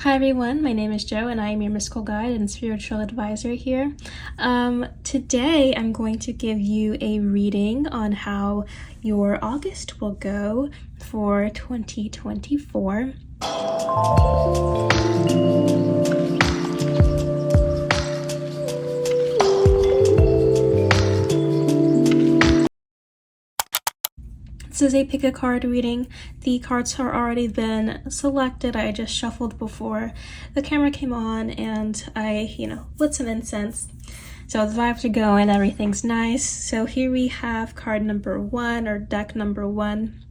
Hi everyone, my name is Jo and I am your mystical guide and spiritual advisor here. Today I'm going to give you a reading on how your August will go for 2024. This is a pick a card reading. The cards have already been selected. I just shuffled before the camera came on and I, lit some incense. So the vibes are going, everything's nice. So here we have card number 1 or deck number 1,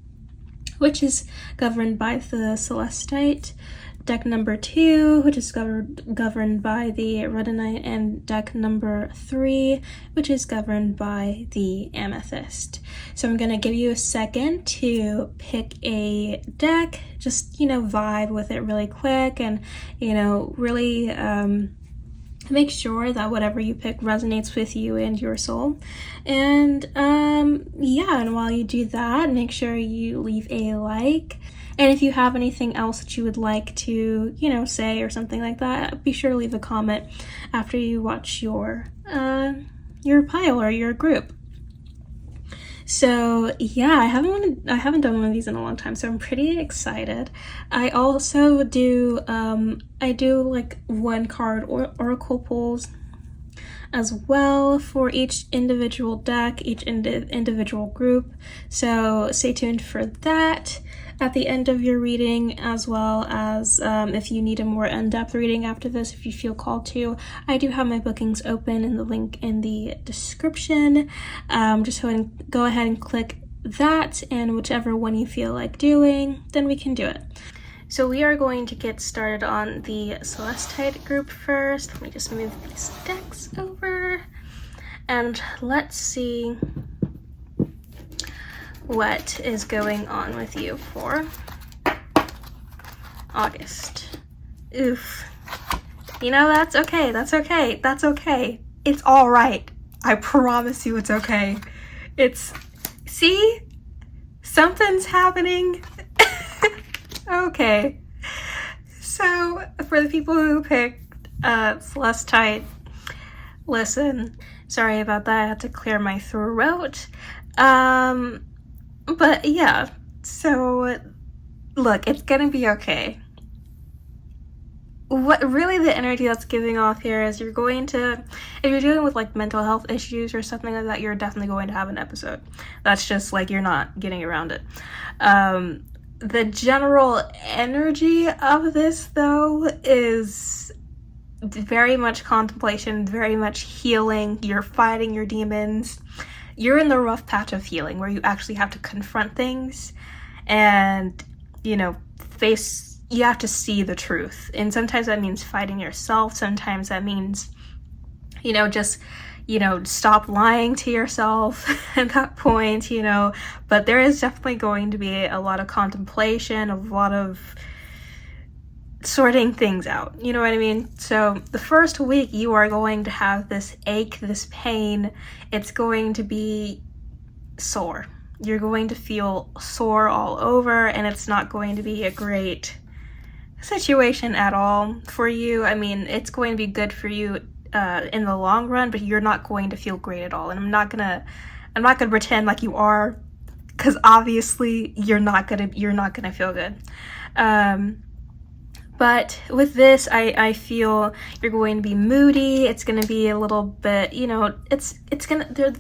which is governed by the celestite. Deck number 2, which is governed by the rhodonite, and deck number 3, which is governed by the amethyst. So I'm going to give you a second to pick a deck, just, vibe with it really quick and, really make sure that whatever you pick resonates with you and your soul. And and while you do that, make sure you leave a like. And if you have anything else that you would like to, say or something like that, be sure to leave a comment after you watch your pile or your group. So yeah, I haven't done one of these in a long time, so I'm pretty excited. I also do like 1 card oracle pulls as well for each individual deck, each individual group. So stay tuned for that at the end of your reading, as well as if you need a more in-depth reading after this, if you feel called to. I do have my bookings open in the link in the description. Just go ahead and click that, and whichever one you feel like doing, then we can do it. So we are going to get started on the celestite group first. Let me just move these decks over and let's see what is going on with you for August. Oof. That's okay. That's okay. That's okay. It's all right. I promise you it's okay. See? Something's happening. Okay. So for the people who picked celestite, listen, sorry about that. I had to clear my throat. But yeah, so look, it's gonna be okay. What really the energy that's giving off here is if you're dealing with like mental health issues or something like that, you're definitely going to have an episode. That's just like, you're not getting around it. The general energy of this though is very much contemplation, very much healing. You're fighting your demons. You're in the rough patch of healing where you actually have to confront things and, you have to see the truth. And sometimes that means fighting yourself. Sometimes that means, stop lying to yourself at that point, But there is definitely going to be a lot of contemplation, a lot of sorting things out, you know what I mean? So the first week you are going to have this ache, this pain. It's going to be sore. You're going to feel sore all over, and it's not going to be a great situation at all for you. I mean, it's going to be good for you in the long run, but you're not going to feel great at all. And I'm not gonna pretend like you are, because obviously you're not gonna feel good. But with this, I feel you're going to be moody. It's going to be a little bit, it's going to,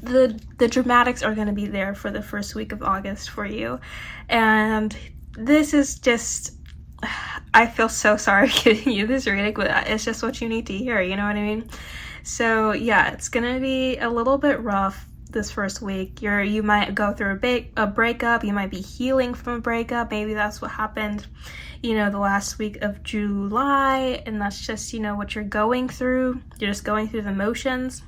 the dramatics are going to be there for the first week of August for you. And this is just, I feel so sorry giving you this reading, but it's just what you need to hear, you know what I mean? So yeah, it's going to be a little bit rough this first week. You might go through a breakup. You might be healing from a breakup. Maybe that's what happened, the last week of July, and that's just, what you're going through. You're just going through the motions.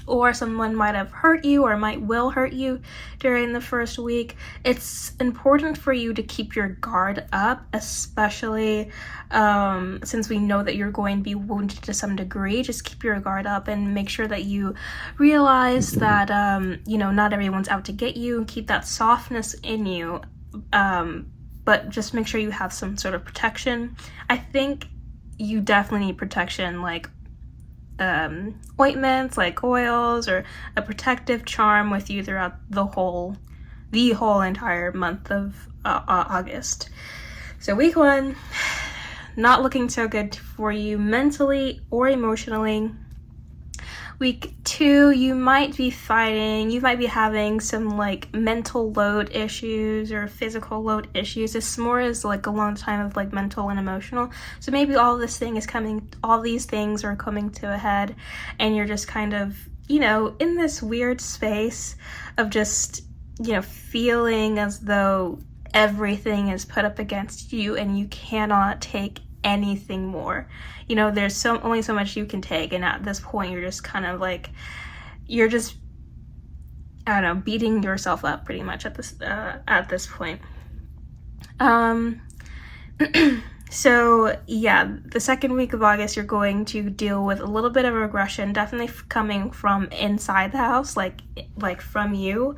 Or someone might have hurt you or will hurt you during the first week. It's important for you to keep your guard up, especially since we know that you're going to be wounded to some degree. Just keep your guard up and make sure that you realize that, not everyone's out to get you. Keep that softness in you. but just make sure you have some sort of protection. I think you definitely need protection, like ointments, like oils, or a protective charm with you throughout the whole entire month of August. So week 1, not looking so good for you mentally or emotionally. Week 2, you might be having some like mental load issues or physical load issues. It's more as like a long time of like mental and emotional. So maybe all these things are coming to a head, and you're just kind of, in this weird space of just, feeling as though everything is put up against you and you cannot take anything more. There's only so much you can take, and at this point you're just kind of like, beating yourself up pretty much at this point. So yeah, the second week of August, you're going to deal with a little bit of aggression, definitely coming from inside the house, like from you.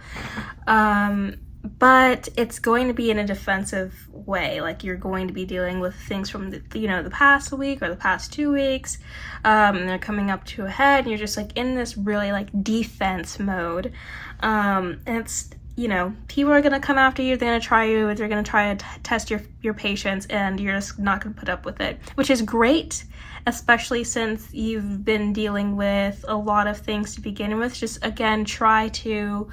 But it's going to be in a defensive way. Like, you're going to be dealing with things from the past week or the past 2 weeks, and they're coming up to a head, and you're just like in this really like defense mode. And it's, people are going to come after you, they're going to try to test your patience, and you're just not going to put up with it, which is great, especially since you've been dealing with a lot of things to begin with. Just, again, try to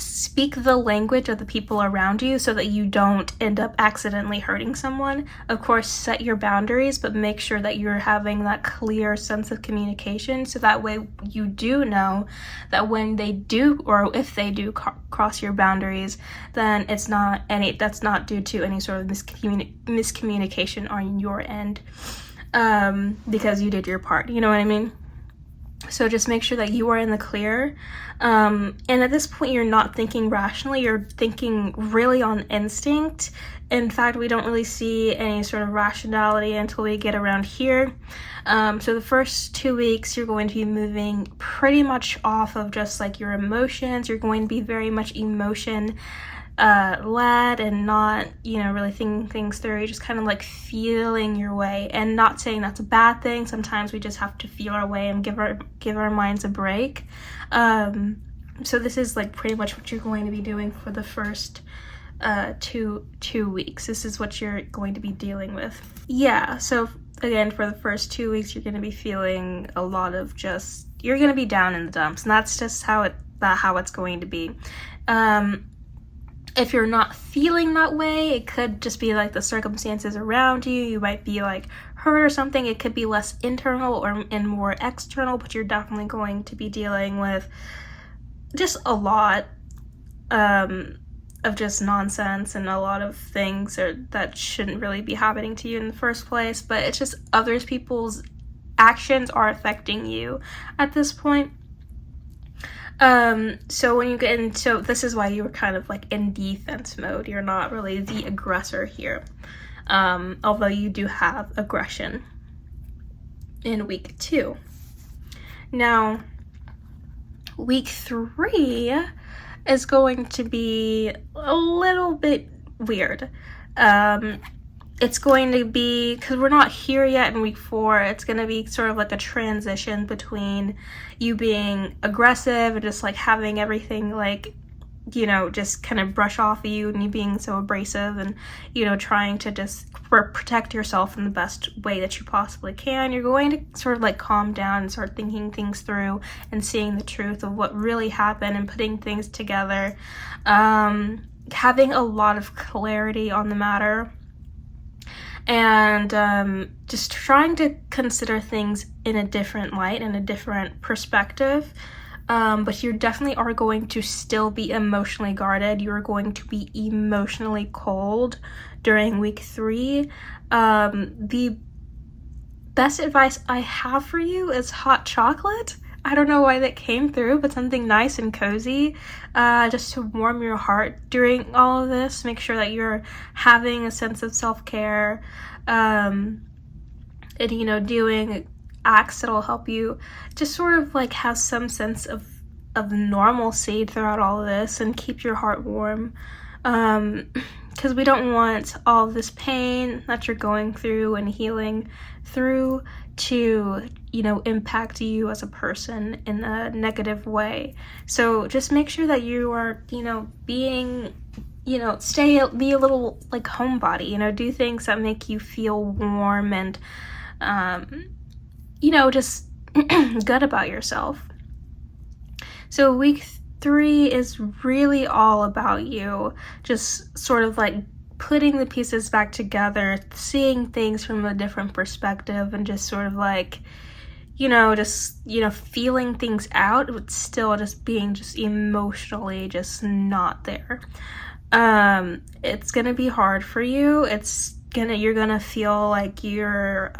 speak the language of the people around you so that you don't end up accidentally hurting someone. Of course, set your boundaries, but make sure that you're having that clear sense of communication, so that way you do know that when they do, or if they do cross your boundaries, then that's not due to any sort of miscommunication on your end, because you did your part, you know what I mean? So just make sure that you are in the clear. And at this point, you're not thinking rationally, you're thinking really on instinct. In fact, we don't really see any sort of rationality until we get around here. So the first 2 weeks, you're going to be moving pretty much off of just like your emotions. You're going to be very much emotion led, and not, really thinking things through. You're just kind of like feeling your way, and not saying that's a bad thing. Sometimes we just have to feel our way and give our minds a break. So this is like pretty much what you're going to be doing for the first two weeks. This is what you're going to be dealing with. Yeah, so again, for the first 2 weeks, you're going to be feeling a lot of you're going to be down in the dumps, and that's just how it's going to be. If you're not feeling that way, it could just be like the circumstances around you. You might be like hurt or something. It could be less internal and more external, but you're definitely going to be dealing with just a lot of just nonsense and a lot of things that shouldn't really be happening to you in the first place. But it's just other people's actions are affecting you at this point. So when you get into, this is why you were kind of like in defense mode. You're not really the aggressor here. Although you do have aggression in week 2. Now, week 3 is going to be a little bit weird. It's going to be, because we're not here yet in week 4, it's going to be sort of like a transition between you being aggressive and just like having everything like, just kind of brush off of you, and you being so abrasive and, trying to just protect yourself in the best way that you possibly can. You're going to sort of like calm down and start thinking things through and seeing the truth of what really happened and putting things together. Having a lot of clarity on the matter. And just trying to consider things in a different light, in a different perspective. But you definitely are going to still be emotionally guarded. You're going to be emotionally cold during week 3. The best advice I have for you is hot chocolate. I don't know why that came through, but something nice and cozy, just to warm your heart during all of this. Make sure that you're having a sense of self-care, and, doing acts that'll help you just sort of like have some sense of normalcy throughout all of this and keep your heart warm. because we don't want all of this pain that you're going through and healing through to, you know, impact you as a person in a negative way. So just make sure that you are, you know, being, you know, be a little like homebody, you know, do things that make you feel warm and, you know, just good about yourself. So week 3 is really all about you just sort of like putting the pieces back together, seeing things from a different perspective, and just sort of like, you know, just, you know, feeling things out, but still just being just emotionally just not there. It's gonna be hard for you. You're gonna feel like you're,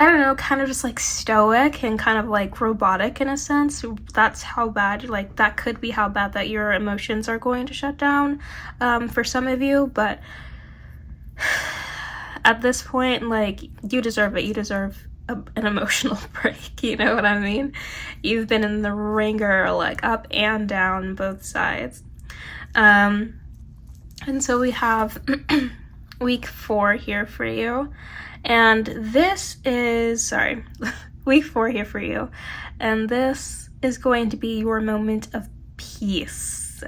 I don't know, kind of just like stoic and kind of like robotic in a sense. That's how bad, like that could be how bad that your emotions are going to shut down for some of you. But at this point, like, you deserve it. You deserve an emotional break, you know what I mean? You've been in the ringer, like up and down both sides. And so we have week 4 here for you. And this is, week 4 here for you. And this is going to be your moment of peace.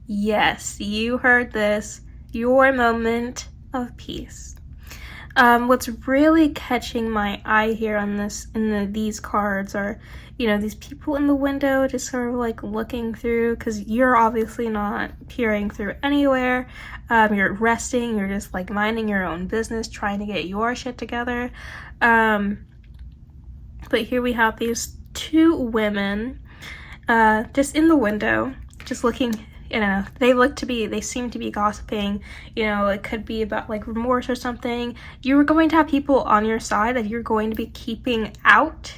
Yes, you heard this. Your moment of peace. What's really catching my eye here on this, these cards are, you know, these people in the window just sort of like looking through, because you're obviously not peering through anywhere. You're resting, you're just like minding your own business, trying to get your shit together. But here we have these 2 women just in the window, just looking. You know, they seem to be gossiping. You know, it could be about like remorse or something. You're going to have people on your side that you're going to be keeping out.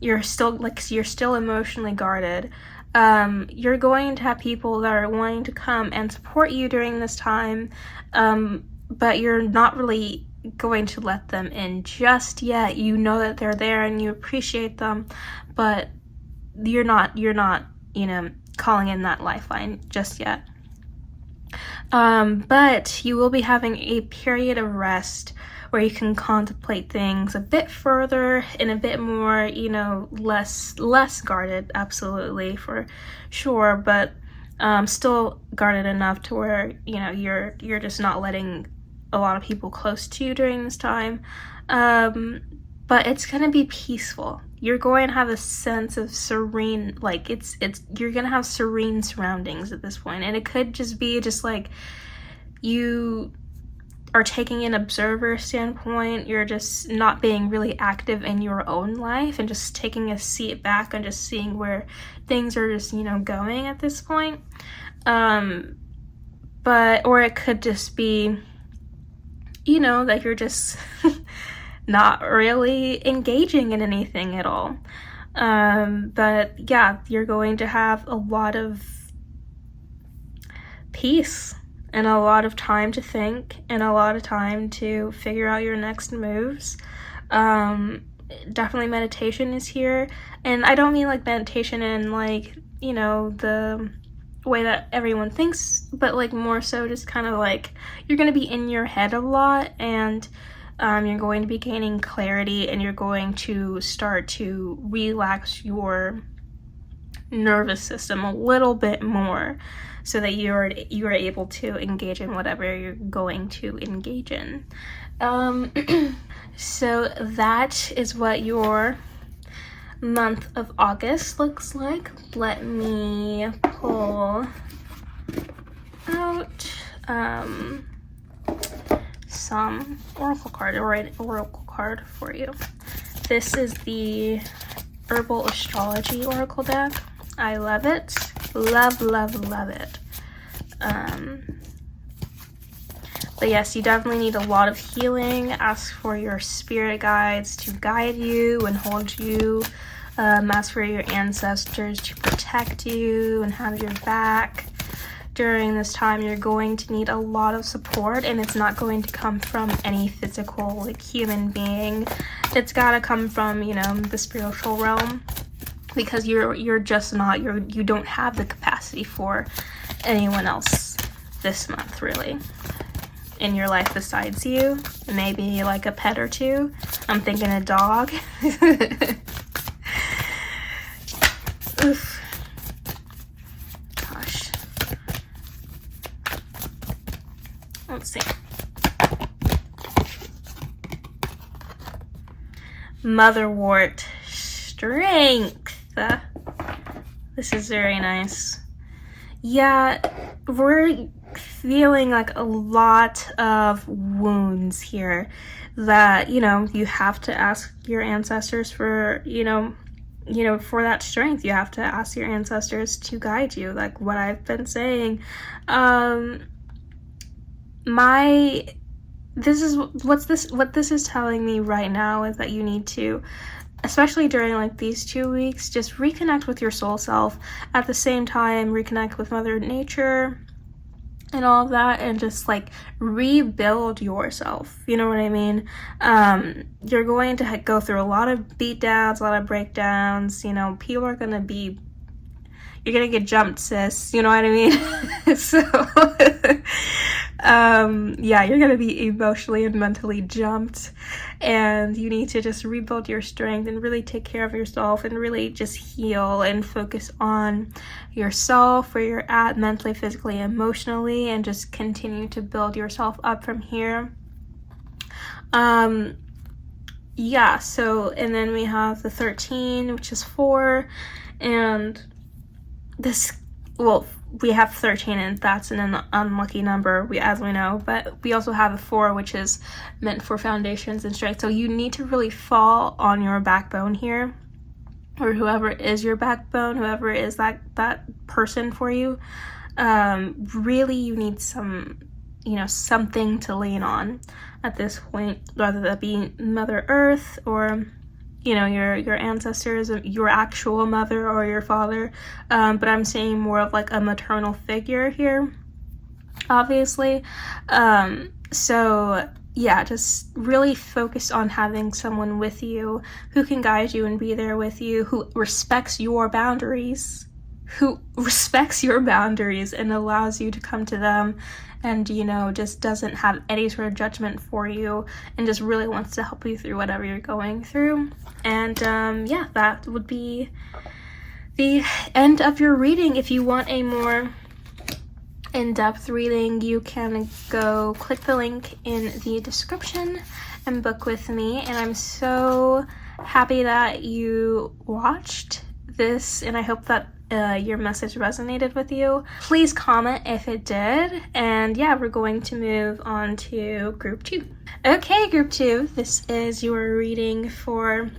You're still emotionally guarded. You're going to have people that are wanting to come and support you during this time, but you're not really going to let them in just yet. You know that they're there and you appreciate them, but you're not, you know, calling in that lifeline just yet. But you will be having a period of rest where you can contemplate things a bit further and a bit more, you know, less guarded, absolutely, for sure, but still guarded enough to where, you know, you're just not letting a lot of people close to you during this time. But it's gonna be peaceful. You're going to have a sense of serene, like you're gonna have serene surroundings at this point, and it could just be just like you are taking an observer standpoint. You're just not being really active in your own life and just taking a seat back and just seeing where things are just, you know, going at this point. Or it could just be, you know, that you're just not really engaging in anything at all. But yeah, you're going to have a lot of peace and a lot of time to think and a lot of time to figure out your next moves. Definitely meditation is here, and I don't mean like meditation in like, you know, the way that everyone thinks, but like more so just kind of like you're going to be in your head a lot, and you're going to be gaining clarity, and you're going to start to relax your nervous system a little bit more so that you are able to engage in whatever you're going to engage in. So that is what your month of August looks like. Let me pull out some oracle card, or an oracle card for you. This is the Herbal Astrology Oracle deck. I love it. Love it. But yes, you definitely need a lot of healing. Ask for your spirit guides to guide you and hold you. Ask for your ancestors to protect you and have your back. During this time, you're going to need a lot of support, and it's not going to come from any physical, like, human being. It's gotta come from, you know, the spiritual realm. because you're just not, you don't have the capacity for anyone else this month, really, in your life besides you. Maybe like a pet or two. I'm thinking a dog. Oof. Gosh. Let's see. Motherwort. Strength. This is very nice. Yeah, we're feeling like a lot of wounds here that, you know, you have to ask your ancestors for, you know, for that strength. You have to ask your ancestors to guide you, like what I've been saying. What this is telling me right now is that you need to, especially during like these 2 weeks, just reconnect with your soul self. At the same time, reconnect with Mother Nature and all of that, and just like rebuild yourself. You know what I mean? You're going to go through a lot of beatdowns, a lot of breakdowns. You know, people are gonna be, you're gonna get jumped, sis. You know what I mean? So yeah, you're gonna be emotionally and mentally jumped, and you need to just rebuild your strength and really take care of yourself and really just heal and focus on yourself, where you're at mentally, physically, emotionally, and just continue to build yourself up from here. Yeah, so, and then we have the 13, which is 4, and this, well, we have 13 and that's an unlucky number, as we know, but we also have a 4, which is meant for foundations and strength. So you need to really fall on your backbone here, or whoever is your backbone, whoever is that person for you. Really, you need some, you know, something to lean on at this point, whether that be Mother Earth or, you know, your ancestors, your actual mother or your father, but I'm saying more of like a maternal figure here, obviously. So yeah, just really focus on having someone with you who can guide you and be there with you, who respects your boundaries, and allows you to come to them, and, you know, just doesn't have any sort of judgment for you, and just really wants to help you through whatever you're going through. And yeah, that would be the end of your reading. If you want a more in-depth reading, you can go click the link in the description and book with me. And I'm so happy that you watched this, and I hope that your message resonated with you. Please comment if it did. And yeah, we're going to move on to group 2. Okay, group 2, this is your reading for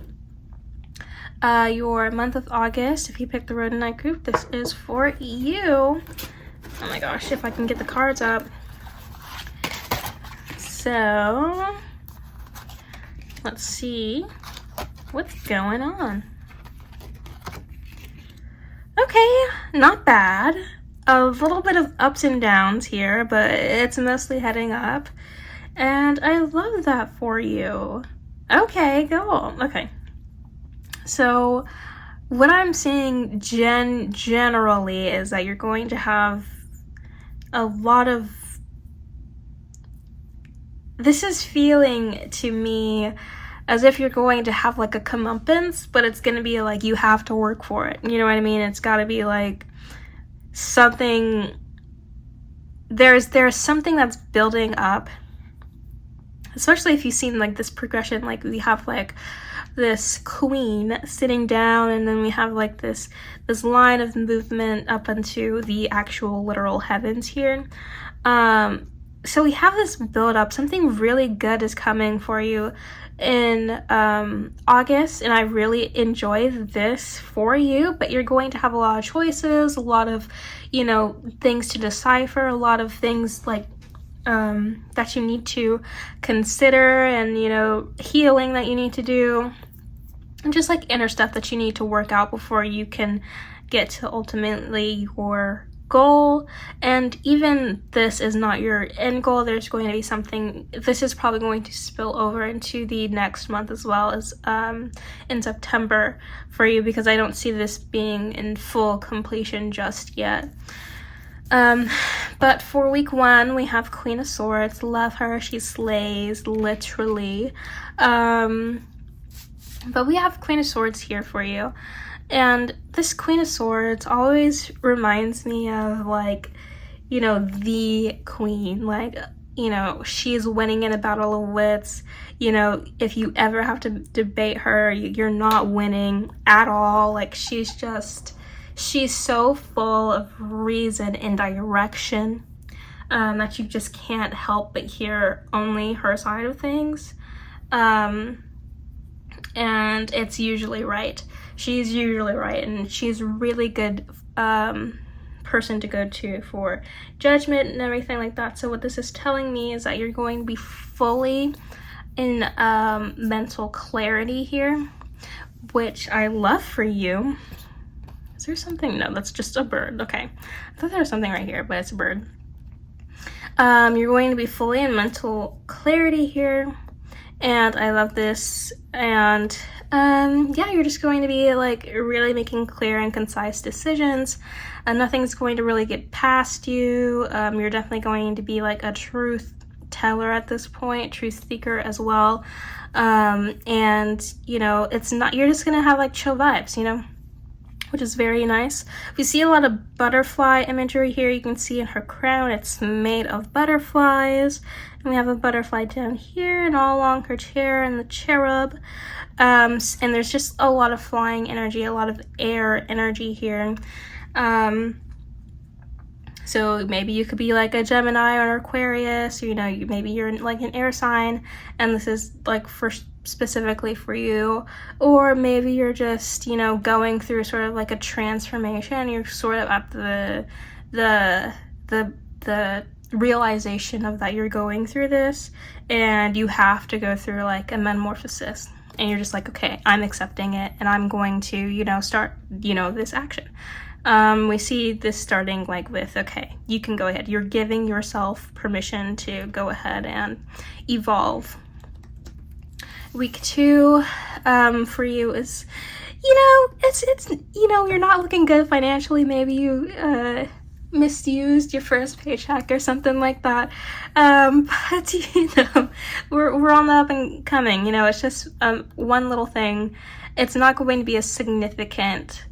your month of August. If you picked the rhodonite group, this is for you. Oh my gosh, if I can get the cards up. So let's see what's going on. Okay, not bad. A little bit of ups and downs here, but it's mostly heading up. And I love that for you. Okay, cool. Okay. So what I'm seeing generally is that you're going to have a lot of... This is feeling to me as if you're going to have like a comeuppance, but it's going to be like you have to work for it. You know what I mean? It's got to be like something... There's something that's building up, especially if you've seen like this progression. Like we have like this queen sitting down, and then we have like this line of movement up into the actual literal heavens here. So we have this build up. Something really good is coming for you in August, and I really enjoy this for you. But you're going to have a lot of choices, a lot of, you know, things to decipher, a lot of things like that you need to consider, and, you know, healing that you need to do, and just like inner stuff that you need to work out before you can get to ultimately your goal, and even this is not your end goal. There's going to be something, this is probably going to spill over into the next month as well as in September for you, because I don't see this being in full completion just yet. But for week 1, we have Queen of Swords. Love her. She slays, literally. But we have Queen of Swords here for you. And this Queen of Swords always reminds me of, like, you know, the queen. Like, you know, she's winning in a battle of wits. You know, if you ever have to debate her, you're not winning at all. Like, she's so full of reason and direction that you just can't help but hear only her side of things. And it's usually right. She's usually right, and she's a really good person to go to for judgment and everything like that. So what this is telling me is that you're going to be fully in mental clarity here, which I love for you. Is there something? No, that's just a bird. Okay, I thought there was something right here, but it's a bird. You're going to be fully in mental clarity here, and I love this. And yeah, you're just going to be like really making clear and concise decisions, and nothing's going to really get past you. You're definitely going to be like a truth teller at this point, truth seeker as well. And you know, it's not, you're just gonna have like chill vibes, you know, which is very nice. We see a lot of butterfly imagery here. You can see in her crown, it's made of butterflies. And we have a butterfly down here and all along her chair and the cherub. And there's just a lot of flying energy, a lot of air energy here. So maybe you could be like a Gemini or Aquarius, or, you know, maybe you're like an air sign, and this is like specifically for you. Or maybe you're just, you know, going through sort of like a transformation. You're sort of at the realization of that you're going through this, and you have to go through like a metamorphosis, and you're just like, okay, I'm accepting it, and I'm going to, you know, start, you know, this action. We see this starting like with, okay, you can go ahead. You're giving yourself permission to go ahead and evolve. Week 2 for you is, you know, it's you know, you're not looking good financially. Maybe you misused your first paycheck or something like that. But you know, we're on the up and coming. You know, it's just one little thing. It's not going to be a significant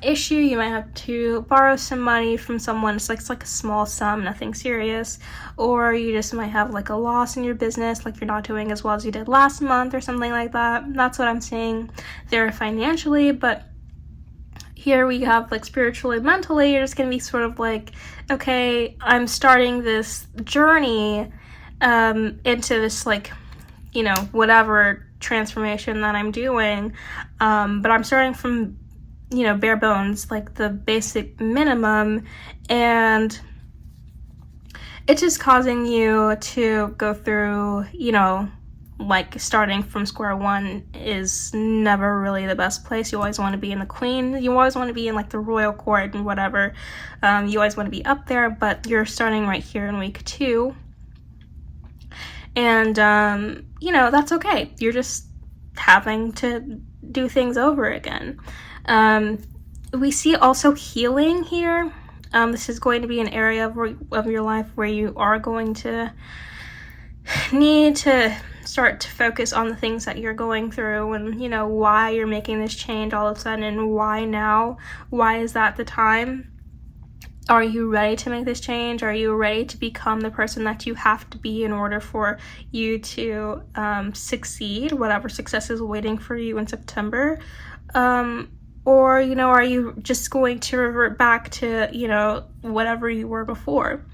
issue. You might have to borrow some money from someone. It's like a small sum, nothing serious. Or you just might have like a loss in your business, like you're not doing as well as you did last month or something like that. That's what I'm seeing there financially. But here we have like spiritually, mentally, you're just gonna be sort of like, okay, I'm starting this journey into this, like, you know, whatever transformation that I'm doing, but I'm starting from, you know, bare bones, like the basic minimum, and it's just causing you to go through, you know, like starting from square one is never really the best place. You always want to be in the queen, you always want to be in like the royal court and whatever. You always want to be up there, but you're starting right here in week 2, and you know, that's okay. You're just having to do things over again. We see also healing here. This is going to be an area of your life where you are going to need to start to focus on the things that you're going through, and, you know, why you're making this change all of a sudden, and why now? Why is that the time? Are you ready to make this change? Are you ready to become the person that you have to be in order for you to succeed, whatever success is waiting for you in September? Or, you know, are you just going to revert back to, you know, whatever you were before?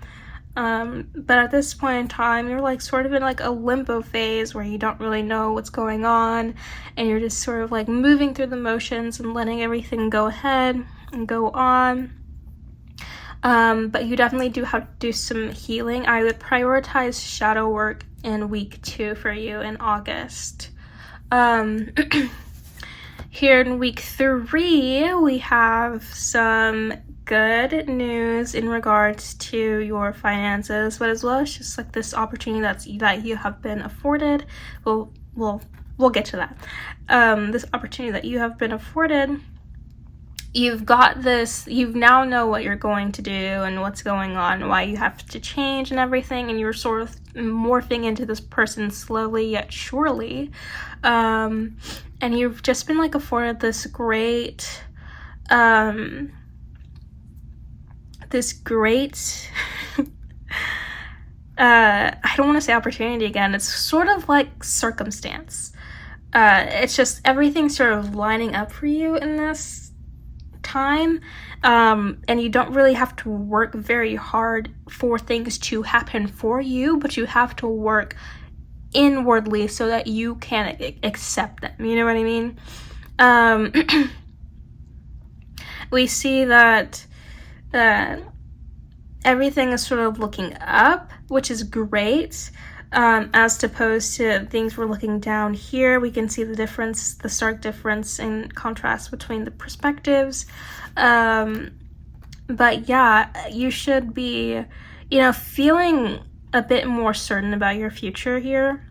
But at this point in time, you're like sort of in like a limbo phase where you don't really know what's going on, and you're just sort of like moving through the motions and letting everything go ahead and go on. But you definitely do have to do some healing. I would prioritize shadow work in week 2 for you in August. Here in week 3, we have some good news in regards to your finances, but as well as just like this opportunity that you have been afforded. We'll get to that. This opportunity that you have been afforded, you've got this, you now know what you're going to do and what's going on, why you have to change and everything, and you're sort of morphing into this person slowly yet surely. And you've just been like afforded this great I don't want to say opportunity again, it's sort of like circumstance. It's just everything's sort of lining up for you in this time, and you don't really have to work very hard for things to happen for you, but you have to work inwardly so that you can accept them, you know what I mean? We see that everything is sort of looking up, which is great, as opposed to things were looking down here. We can see the difference, the stark difference in contrast between the perspectives. But yeah, you should be, feeling a bit more certain about your future here,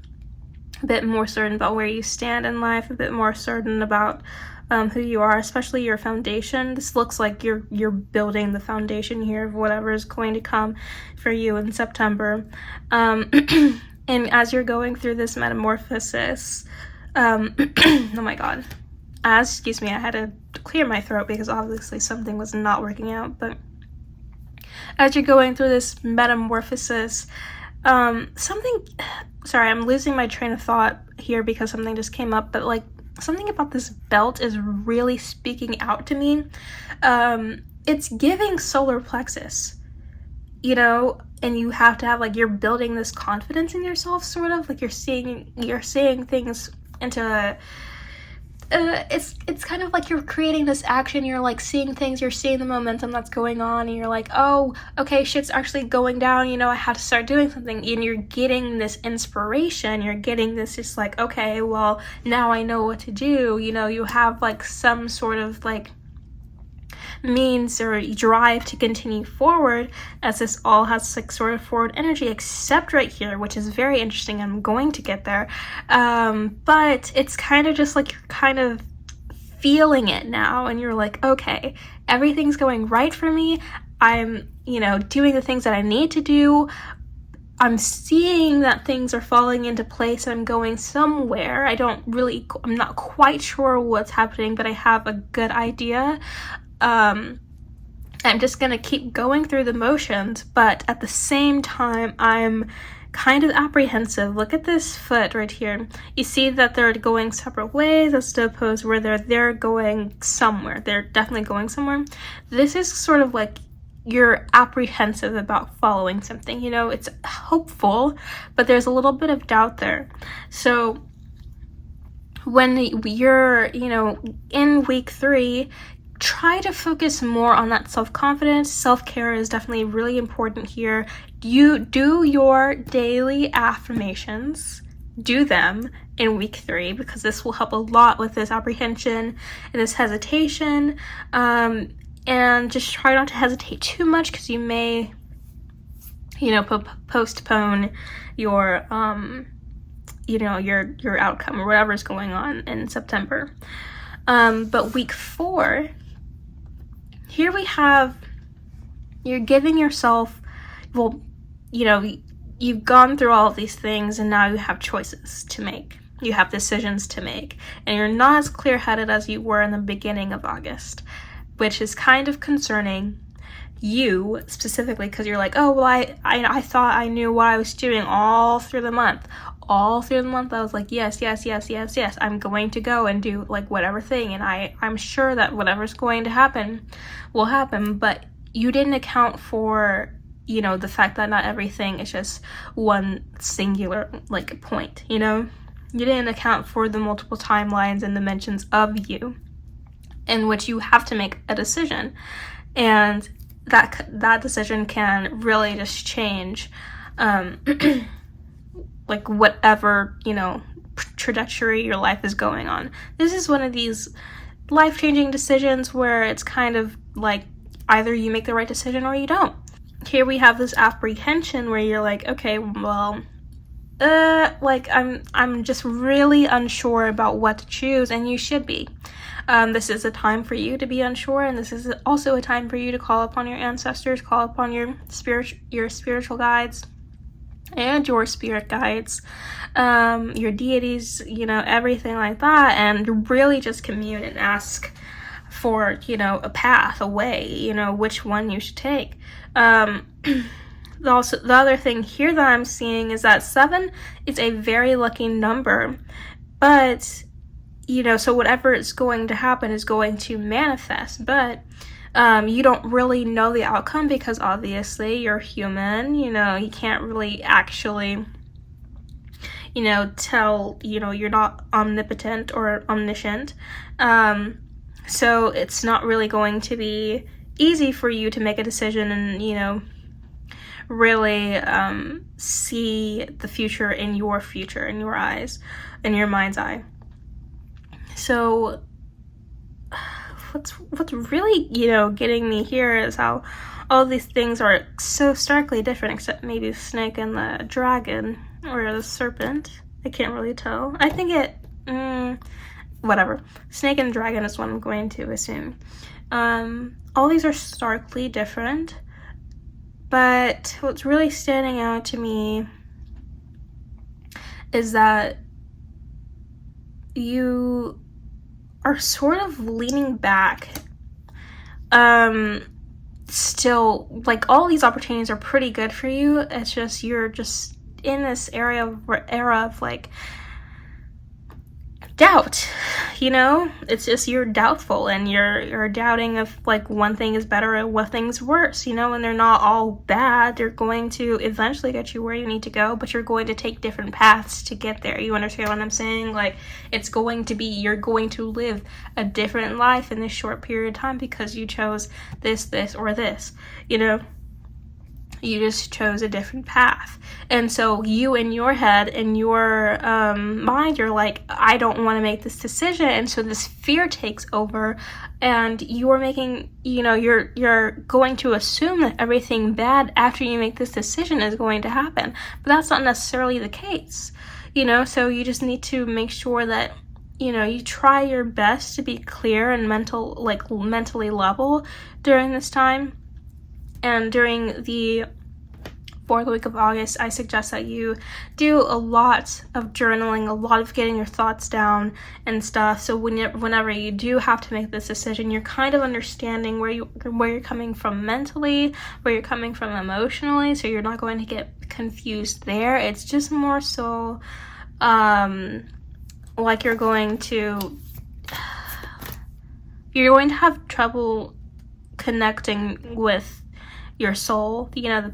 a bit more certain about where you stand in life, a bit more certain about who you are, especially your foundation. This looks like you're building the foundation here of whatever is going to come for you in September. And as you're going through this metamorphosis, oh my god, excuse me, I had to clear my throat because obviously something was not working out. But as you're going through this metamorphosis, sorry, I'm losing my train of thought here because something just came up, but like something about this belt is really speaking out to me. It's giving solar plexus, and you have to have, like, you're building this confidence in yourself, sort of like you're seeing things into it's kind of like you're creating this action, you're like seeing things, you're seeing the momentum that's going on, and you're like, oh, okay, shit's actually going down, I have to start doing something, and you're getting this inspiration, you're getting this just like, okay, well, now I know what to do, you have like some sort of like means or drive to continue forward, as this all has like sort of forward energy, except right here, which is very interesting. I'm going to get there, but it's kind of just like you're kind of feeling it now, and you're like, okay, everything's going right for me. I'm doing the things that I need to do. I'm seeing that things are falling into place. I'm going somewhere. I'm not quite sure what's happening, but I have a good idea. I'm just gonna keep going through the motions, but at the same time, I'm kind of apprehensive. Look at this foot right here. You see that they're going separate ways, as opposed where they're going somewhere. They're definitely going somewhere. This is sort of like you're apprehensive about following something. It's hopeful, but there's a little bit of doubt there. So when you're, in week 3, try to focus more on that self-confidence. Self-care is definitely really important here. You do your daily affirmations. Do them in week 3, because this will help a lot with this apprehension and this hesitation. And just try not to hesitate too much, because you may, postpone your, your outcome or whatever's going on in September. But week 4, here we have, you're giving yourself, you've gone through all of these things, and now you have choices to make. You have decisions to make, and you're not as clear-headed as you were in the beginning of August, which is kind of concerning you specifically, because you're like, oh, well, I thought I knew what I was doing all through the month. All through the month, I was like, yes, I'm going to go and do like whatever thing, and I'm sure that whatever's going to happen will happen, but you didn't account for, the fact that not everything is just one singular like point, You didn't account for the multiple timelines and dimensions of you, in which you have to make a decision, and that decision can really just change like whatever trajectory your life is going on. This is one of these life-changing decisions where it's kind of like either you make the right decision or you don't. Here we have this apprehension where you're like, okay, well, like I'm just really unsure about what to choose, and you should be. This is a time for you to be unsure, and this is also a time for you to call upon your ancestors, call upon your spiritual guides and your spirit guides, your deities, you know, everything like that, and really just commune and ask for, you know, a path, a way, you know, which one you should take. Also, the other thing here that I'm seeing is that 7 is a very lucky number, but, you know, so whatever is going to happen is going to manifest, but you don't really know the outcome because obviously you're human, you know, you can't really actually, you know, tell, you know, you're not omnipotent or omniscient, so it's not really going to be easy for you to make a decision and, you know, really see the future, in your eyes, in your mind's eye. So what's really, you know, getting me here is how all these things are so starkly different, except maybe the snake and the dragon, or the serpent. I can't really tell. I think whatever. Snake and dragon is what I'm going to assume. All these are starkly different, but what's really standing out to me is that you are sort of leaning back. Still, like, all these opportunities are pretty good for you. It's just you're just in this era of like doubt, you know? It's just you're doubtful, and you're doubting if like one thing is better or one thing's worse, you know? And they're not all bad. They're going to eventually get you where you need to go, but you're going to take different paths to get there. You understand what I'm saying? Like, it's going to be, you're going to live a different life in this short period of time because you chose this, or this, you know? You just chose a different path. And so you, in your head, in your mind, you're like, I don't want to make this decision. And so this fear takes over, and you're making, you know, you're going to assume that everything bad after you make this decision is going to happen. But that's not necessarily the case, you know? So you just need to make sure that, you know, you try your best to be clear and mentally level during this time. And during the 4th week of August, I suggest that you do a lot of journaling, a lot of getting your thoughts down and stuff. So whenever you do have to make this decision, you're kind of understanding where you're coming from mentally, where you're coming from emotionally, so you're not going to get confused there. It's just more so like you're going to have trouble connecting with your soul, you know,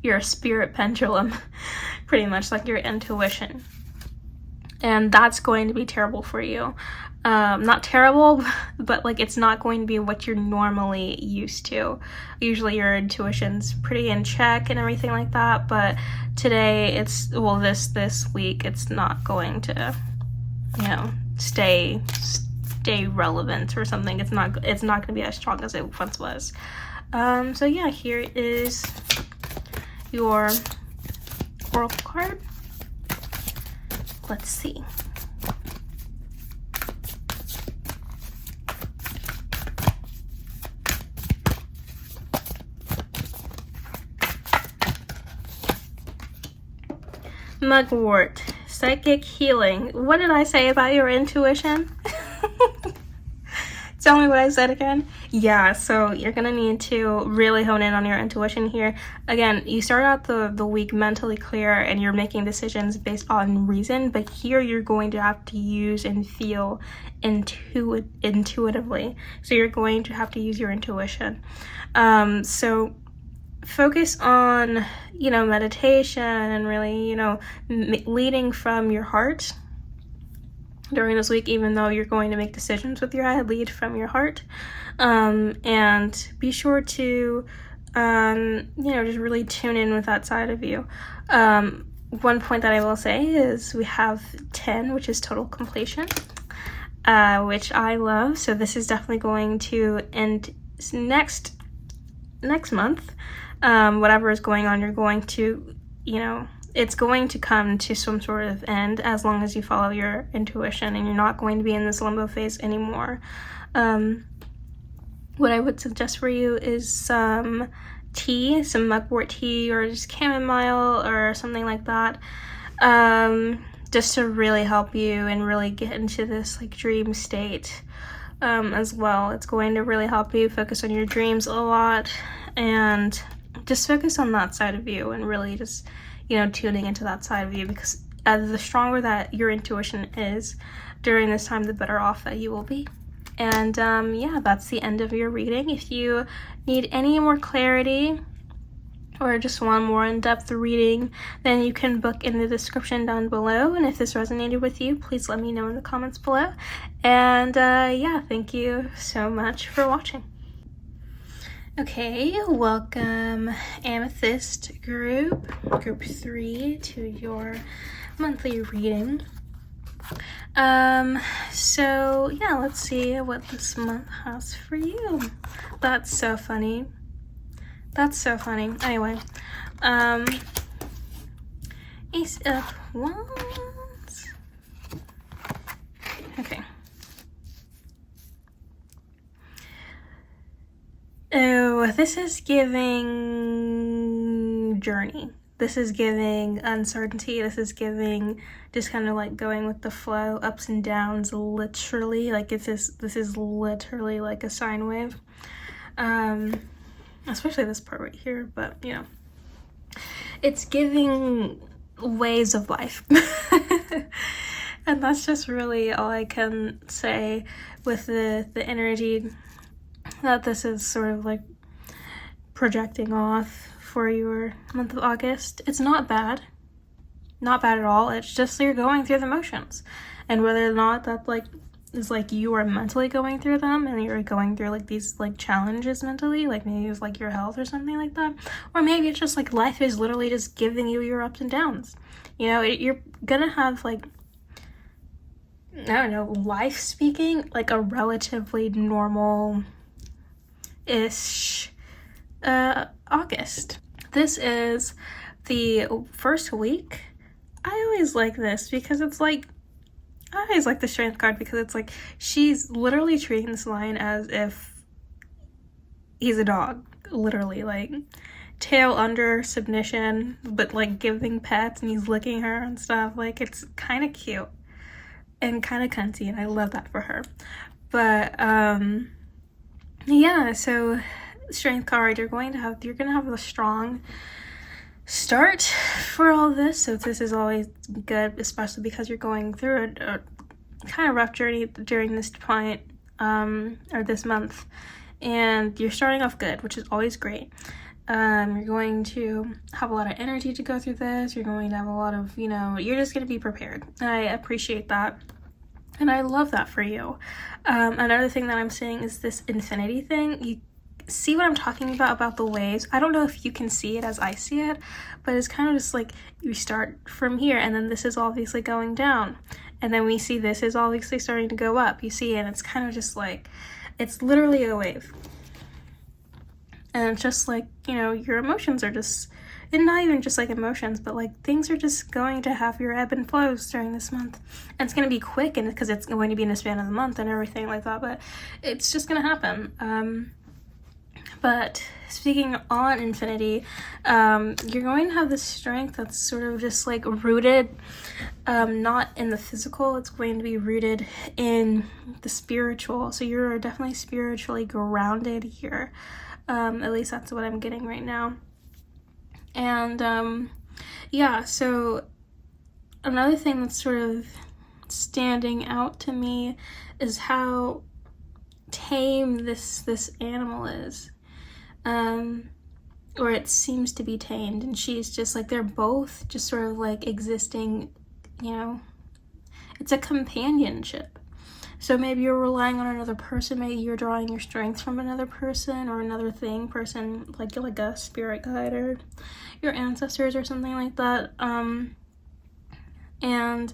your spirit pendulum, pretty much, like your intuition. And that's going to be terrible for you. Not terrible, but like it's not going to be what you're normally used to. Usually your intuition's pretty in check and everything like that, but today it's, well, this week it's not going to, you know, stay relevant or something. It's not going to be as strong as it once was. So yeah, here is your oracle card. Let's see. Mugwort, psychic healing. What did I say about your intuition? Tell me what I said again. Yeah, so you're gonna need to really hone in on your intuition here. Again, you start out the week mentally clear and you're making decisions based on reason, but here you're going to have to use and feel intuitively. So you're going to have to use your intuition. So focus on, you know, meditation and really, you know, leading from your heart during this week. Even though you're going to make decisions with your head, lead from your heart, and be sure to you know, just really tune in with that side of you. One point that I will say is we have 10, which is total completion. which I love. So this is definitely going to end next month. Whatever is going on, you're going to, you know, it's going to come to some sort of end as long as you follow your intuition, and you're not going to be in this limbo phase anymore. What I would suggest for you is some tea, some mugwort tea, or just chamomile or something like that, just to really help you and really get into this like dream state as well. It's going to really help you focus on your dreams a lot, and just focus on that side of you, and really just, you know, tuning into that side of you, because the stronger that your intuition is during this time, the better off that you will be. And yeah, that's the end of your reading. If you need any more clarity or just one more in-depth reading, then you can book in the description down below. And if this resonated with you, please let me know in the comments below. And yeah, thank you so much for watching. Okay, welcome Amethyst group 3 to your monthly reading. So yeah, let's see what this month has for you. That's so funny. That's so funny. Anyway, Ace of Wands. Okay. Oh, this is giving journey. This is giving uncertainty. This is giving just kind of like going with the flow, ups and downs, literally. Like this is literally like a sine wave. Especially this part right here, but you know, it's giving ways of life. And that's just really all I can say with the energy that this is sort of like projecting off for your month of August. It's not bad at all. It's just you're going through the motions, and whether or not that like is like you are mentally going through them, and you're going through like these like challenges mentally, like maybe it's like your health or something like that, or maybe it's just like life is literally just giving you your ups and downs. You know, you're gonna have like, I don't know, life speaking, like a relatively normal ish August. This is the first week. I always like this because it's like, I always like the strength card because it's like she's literally treating this lion as if he's a dog, literally, like tail under, submission, but like giving pets, and he's licking her and stuff. Like it's kind of cute and kind of cunty, and I love that for her. But yeah, so strength card, you're gonna have a strong start for all this. So this is always good, especially because you're going through a kind of rough journey during this point or this month, and you're starting off good, which is always great. You're going to have a lot of energy to go through this. You're going to have a lot of, you know, you're just going to be prepared. And I appreciate that, and I love that for you. Another thing that I'm seeing is this infinity thing. You see what I'm talking about the waves? I don't know if you can see it as I see it, but it's kind of just like you start from here, and then this is obviously going down, and then we see this is obviously starting to go up, you see, and it's kind of just like, it's literally a wave. And it's just like, you know, your emotions are just, and not even just like emotions, but like things are just going to have your ebb and flows during this month. And it's going to be quick, and because it's going to be in the span of the month and everything like that, but it's just going to happen. But speaking on infinity, you're going to have this strength that's sort of just like rooted, not in the physical, it's going to be rooted in the spiritual. So you're definitely spiritually grounded here. At least that's what I'm getting right now. And yeah, so another thing that's sort of standing out to me is how tame this animal is. Or it seems to be tamed, and she's just like, they're both just sort of like existing, you know, it's a companionship. So maybe you're relying on another person, maybe you're drawing your strength from another person or another person, like a spirit guide or your ancestors or something like that. And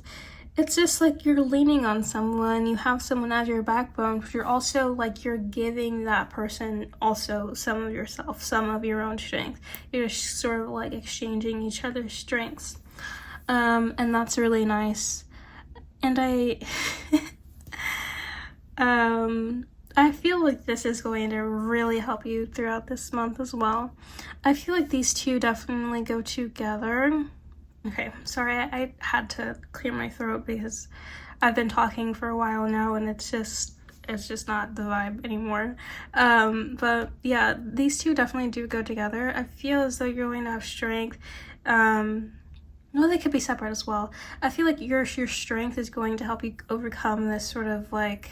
it's just like you're leaning on someone, you have someone as your backbone, but you're also like, you're giving that person also some of yourself, some of your own strength. You're just sort of like exchanging each other's strengths. And that's really nice. And I feel like this is going to really help you throughout this month as well. I feel like these two definitely go together. Okay, sorry, I had to clear my throat because I've been talking for a while now and it's just not the vibe anymore. But yeah, these two definitely do go together. I feel as though you're going to have strength. No, they could be separate as well. I feel like your strength is going to help you overcome this sort of like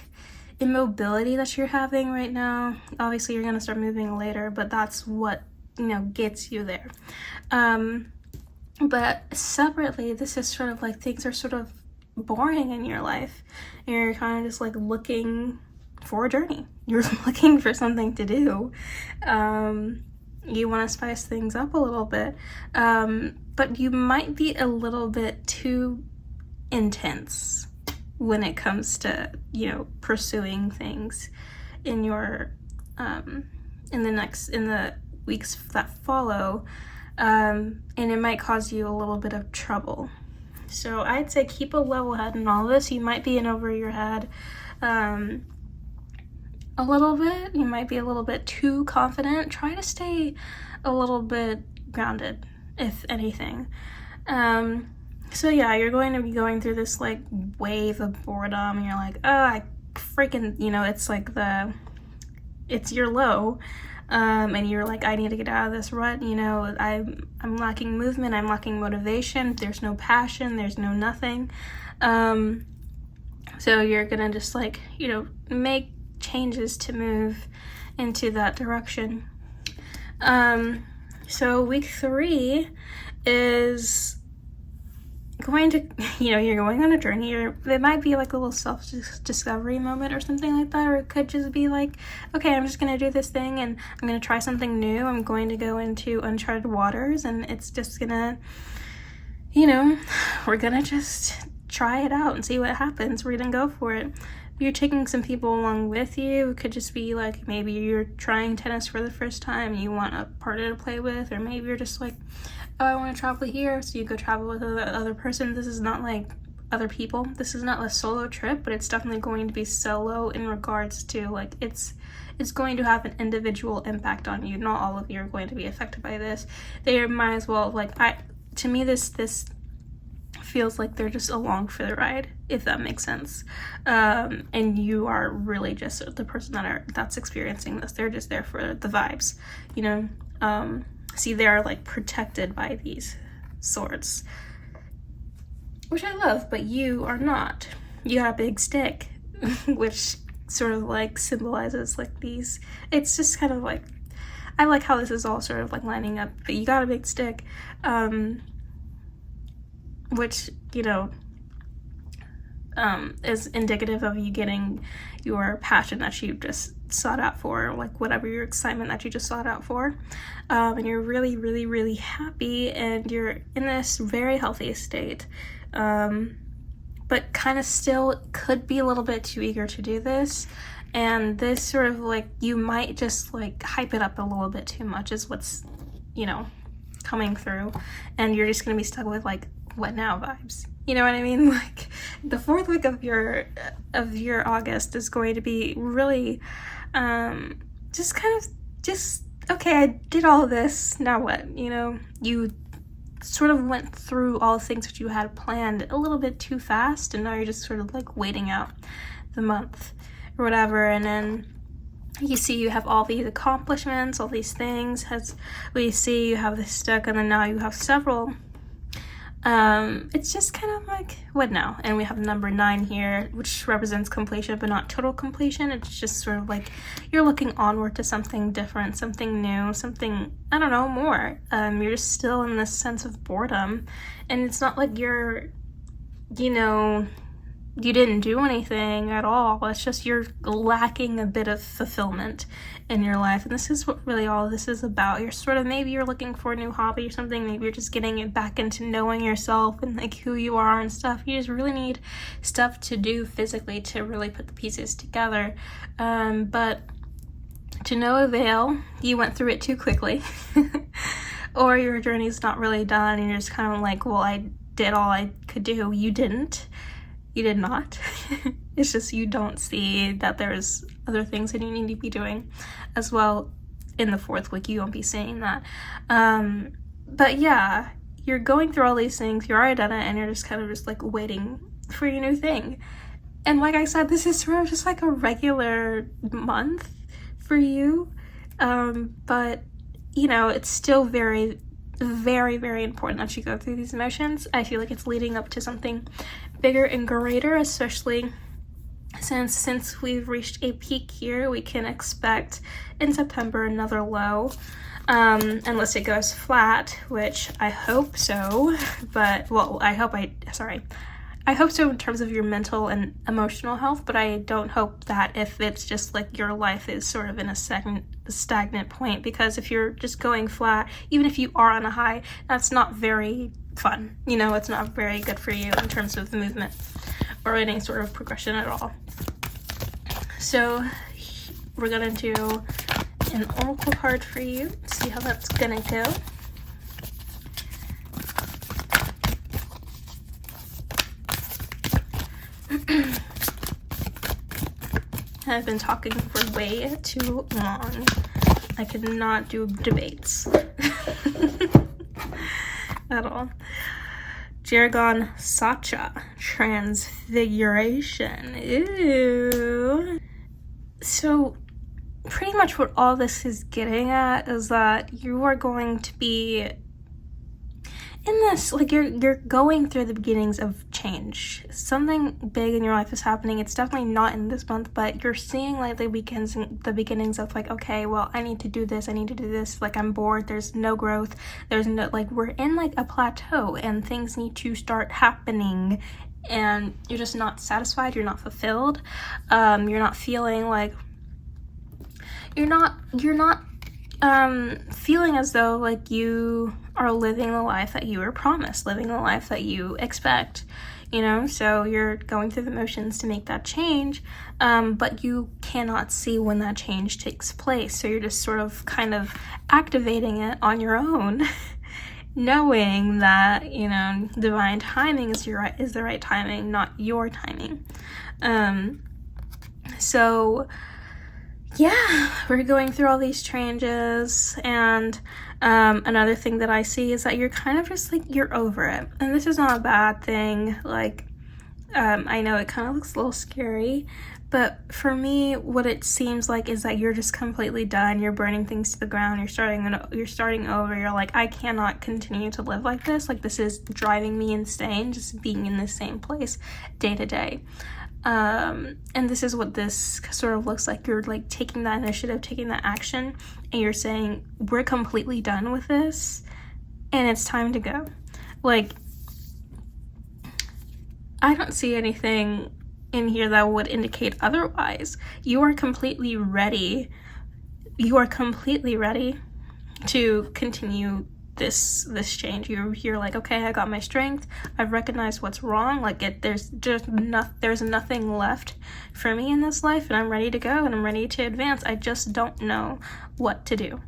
immobility that you're having right now. Obviously, you're going to start moving later, but that's what, you know, gets you there. But separately, this is sort of like things are sort of boring in your life. You're kind of just like looking for a journey. You're looking for something to do. You want to spice things up a little bit. But you might be a little bit too intense when it comes to, you know, pursuing things in your, in the weeks that follow. And it might cause you a little bit of trouble. So I'd say keep a level head in all this. You might be in over your head a little bit. You might be a little bit too confident. Try to stay a little bit grounded, if anything. So yeah, you're going to be going through this like wave of boredom and you're like, oh, I freaking, you know, it's like it's your low. And you're like, I need to get out of this rut, you know, I'm lacking movement, I'm lacking motivation, there's no passion, there's no nothing. So you're gonna just like, you know, make changes to move into that direction. So week 3 is going to, you know, you're going on a journey, or it might be like a little self-discovery moment or something like that, or it could just be like, okay, I'm just gonna do this thing and I'm gonna try something new. I'm going to go into uncharted waters and it's just gonna, you know, we're gonna just try it out and see what happens. We're gonna go for it. You're taking some people along with you. It could just be like, maybe you're trying tennis for the first time, you want a partner to play with, or maybe you're just like, oh, I want to travel here, so you go travel with other person. This is not like other people. This is not a solo trip, but it's definitely going to be solo in regards to like it's going to have an individual impact on you. Not all of you are going to be affected by this. They might as well, like, to me this feels like they're just along for the ride, if that makes sense. And you are really just the person that's experiencing this. They're just there for the vibes, you know. See, they are like protected by these swords, which I love, but you are not. You got a big stick, which sort of like symbolizes like these. It's just kind of like, I like how this is all sort of like lining up, but you got a big stick, which, you know, is indicative of you getting your passion that you just sought out for, like whatever your excitement that you just sought out for, and you're really, really, really happy and you're in this very healthy state, but kind of still could be a little bit too eager to do this. And this sort of like, you might just like hype it up a little bit too much is what's, you know, coming through, and you're just gonna be stuck with like, what now vibes. You know what I mean? Like the 4th week of your August is going to be really just kind of just, okay, I did all of this, now what? You know, you sort of went through all the things that you had planned a little bit too fast, and now you're just sort of like waiting out the month or whatever. And then you see you have all these accomplishments, all these things, as we see you have this stuck, and then now you have several. It's just kind of like, what now? And we have number 9 here, which represents completion, but not total completion. It's just sort of like you're looking onward to something different, something new, something, I don't know, more. You're just still in this sense of boredom, and it's not like you're, you know, you didn't do anything at all. It's just you're lacking a bit of fulfillment in your life, and this is what really all this is about. You're sort of, maybe you're looking for a new hobby or something, maybe you're just getting it back into knowing yourself and like who you are and stuff. You just really need stuff to do physically to really put the pieces together, but to no avail. You went through it too quickly or your journey's not really done and you're just kind of like, well, I did all I could do. You didn't. You did not. It's just you don't see that there's other things that you need to be doing as well. In the 4th week, you won't be seeing that. But yeah, you're going through all these things, you're already done it, and you're just kind of just like waiting for your new thing. And like I said, this is sort of just like a regular month for you. But you know, it's still very, very, very important that you go through these emotions. I feel like it's leading up to something bigger and greater, especially since we've reached a peak here. We can expect in September another low, unless it goes flat, which I hope so. But well, I hope so in terms of your mental and emotional health, but I don't hope that if it's just like your life is sort of in a stagnant point, because if you're just going flat, even if you are on a high, that's not very fun. You know, it's not very good for you in terms of the movement or any sort of progression at all. So we're gonna do an oracle card for you, see how that's gonna go. I've been talking for way too long. I could not do debates at all. Jargon Sacha, Transfiguration. Ew. So pretty much what all this is getting at is that you are going to be in this, like you're going through the beginnings of change. Something big in your life is happening. It's definitely not in this month, but you're seeing like the beginnings of like, okay, well, I need to do this, like I'm bored, there's no growth, there's no, like we're in like a plateau and things need to start happening and you're just not satisfied, you're not fulfilled, you're not feeling like you're not feeling as though like you are living the life that you were promised, living the life that you expect, you know. So you're going through the motions to make that change, but you cannot see when that change takes place, so you're just sort of kind of activating it on your own knowing that, you know, divine timing is the right timing, not your timing. So yeah, we're going through all these changes, and another thing that I see is that you're kind of just like, you're over it. And this is not a bad thing. Like, I know it kind of looks a little scary, but for me, what it seems like is that you're just completely done. You're burning things to the ground. You're starting over. You're like, I cannot continue to live like this. Like, this is driving me insane, just being in the same place day to day. And this is what this sort of looks like. You're like taking that initiative, taking that action, and you're saying, we're completely done with this and it's time to go. Like, I don't see anything in here that would indicate otherwise. You are completely ready. You are completely ready to continue this change. You're like, okay, I got my strength, I've recognized what's wrong, like there's nothing left for me in this life, and I'm ready to go and I'm ready to advance. I just don't know what to do.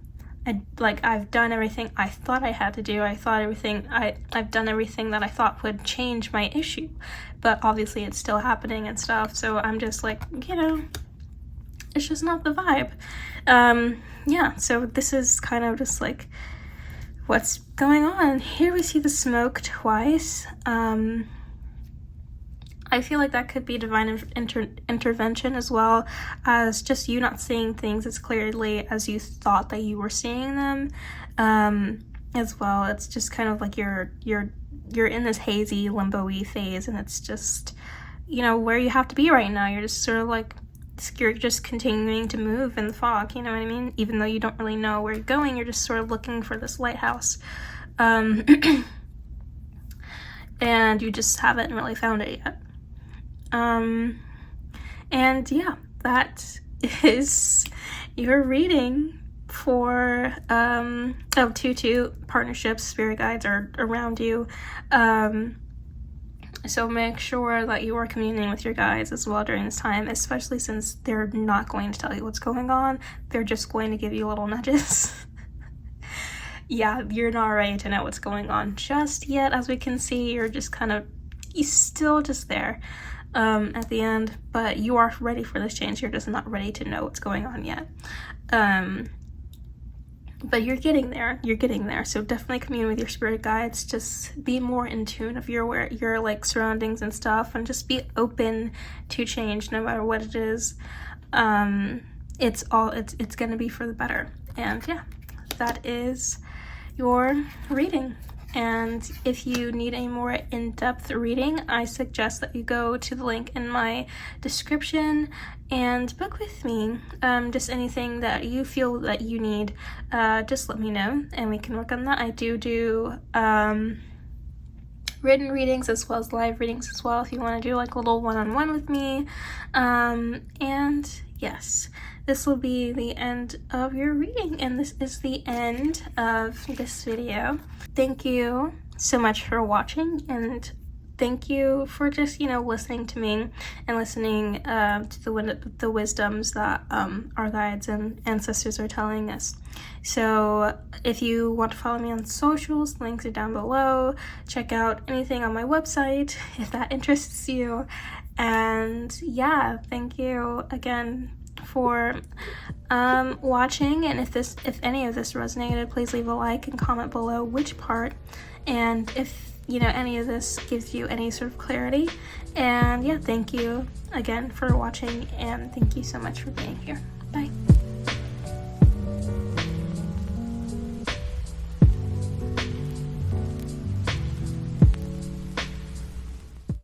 I've done everything I thought I had to do. I've done everything that I thought would change my issue, but obviously it's still happening and stuff. So I'm just like, you know, it's just not the vibe. Yeah, so this is kind of just like what's going on. Here we see the smoke twice. I feel like that could be divine intervention, as well as just you not seeing things as clearly as you thought that you were seeing them, as well. It's just kind of like you're in this hazy limbo-y phase, and it's just, you know, where you have to be right now. You're just sort of like, you're just continuing to move in the fog, you know what I mean? Even though you don't really know where you're going, you're just sort of looking for this lighthouse. And you just haven't really found it yet. And yeah, that is your reading for 2 partnerships. Spirit guides are around you, so make sure that you are communing with your guides as well during this time, especially since they're not going to tell you what's going on. They're just going to give you little nudges. Yeah, you're not ready to know what's going on just yet. As we can see, you're still just there at the end, but you are ready for this change. You're just not ready to know what's going on yet. But you're getting there. So definitely commune with your spirit guides. Just be more in tune of your like surroundings and stuff, and just be open to change no matter what it is. It's gonna be for the better. And yeah, that is your reading. And if you need a more in-depth reading, I suggest that you go to the link in my description and book with me. Just anything that you feel that you need, just let me know and we can work on that. I do written readings as well as live readings as well, if you want to do like a little one-on-one with me. And yes, this will be the end of your reading, and this is the end of this video. Thank you so much for watching, and thank you for just, listening to me and listening to the wisdoms that our guides and ancestors are telling us. So if you want to follow me on socials, links are down below. Check out anything on my website if that interests you. And yeah, thank you again for watching, and if any of this resonated, please leave a like and comment below which part, and if any of this gives you any sort of clarity. And yeah, thank you again for watching, and thank you so much for being here. Bye.